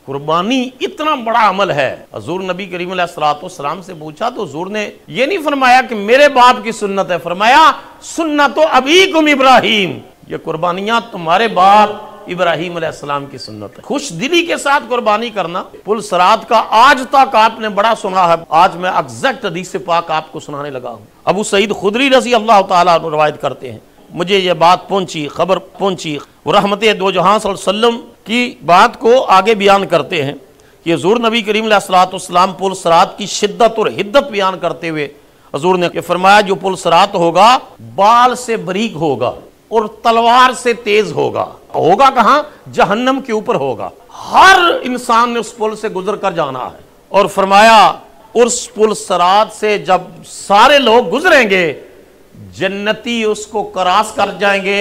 कुर्बानी इतना बड़ा अमल है। हजूर नबी करीम अलैहिस्सलाम से पूछा तो हजूर ने ये नहीं फरमाया कि मेरे बाप की सुन्नत है, फरमाया सुन्नत अबीकुम इब्राहीम, ये कुर्बानियां तुम्हारे बाप इब्राहीम अलैहिस्सलाम की सुन्नत है। खुश दिली के साथ कुर्बानी करना। पुल सरात का आज तक आपने बड़ा सुना है, आज मैं एग्जैक्ट हदीस पाक आपको सुनाने लगा हूँ। अबू सईद खुदरी रज़ी अल्लाह ताला अन्हु रवायत करते हैं, मुझे ये बात पहुंची, खबर पहुंची, वो रहमत दो जहां सल्लल्लाहु अलैहि वसल्लम की बात को आगे बयान करते हैं कि हजूर नबी करीम अलैहिस्सलाम पुल सरात की शिद्दत और हिद्दत बयान करते हुए हजूर ने फरमाया जो पुल सरात होगा बाल से बरीक होगा और तलवार से तेज होगा। होगा कहां? जहन्नम के ऊपर होगा। हर इंसान ने उस पुल से गुजर कर जाना है। और फरमाया उस पुल सरात से जब सारे लोग गुजरेंगे जन्नती उसको क्रॉस कर जाएंगे,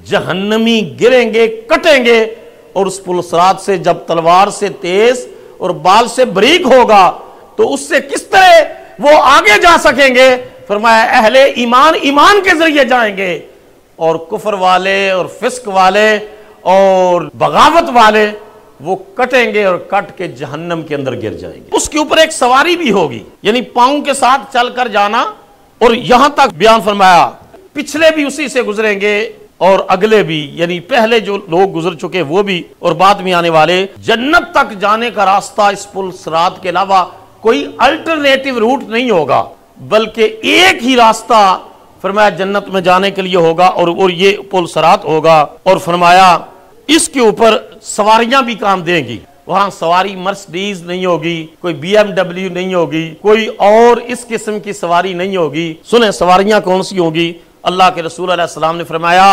जहन्नमी गिरेंगे, कटेंगे। और उस पुल सरात से जब तलवार से तेज और बाल से बरीक होगा तो उससे किस तरह वो आगे जा सकेंगे? फरमाया अहले ईमान ईमान के जरिए जाएंगे और कुफर वाले और फिस्क वाले और बगावत वाले वो कटेंगे और कट के जहन्नम के अंदर गिर जाएंगे। उसके ऊपर एक सवारी भी होगी, यानी पांव के साथ चलकर जाना। और यहां तक बयान फरमाया पिछले भी उसी से गुजरेंगे और अगले भी, यानी पहले जो लोग गुजर चुके वो भी और बाद में आने वाले। जन्नत तक जाने का रास्ता इस पुल सरात के अलावा कोई अल्टरनेटिव रूट नहीं होगा, बल्कि एक ही रास्ता फरमाया जन्नत में जाने के लिए होगा और ये पुल सरात होगा। और फरमाया इसके ऊपर सवारियां भी काम देंगी। वहां सवारी मर्सिडीज नहीं होगी, कोई BMW नहीं होगी, कोई और इस किस्म की सवारी नहीं होगी। सुने सवारियां कौन सी होगी? अल्लाह के रसूल अलैहिस्सलाम ने फरमाया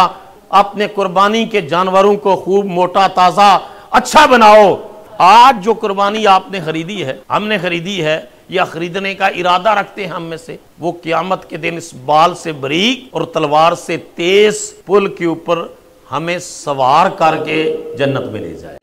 अपने कुर्बानी के जानवरों को खूब मोटा ताजा अच्छा बनाओ। आज जो कुर्बानी आपने खरीदी है, हमने खरीदी है या खरीदने का इरादा रखते हैं हम में से, वो क़यामत के दिन इस बाल से बरीक और तलवार से तेज पुल के ऊपर हमें सवार करके जन्नत में ले जाए।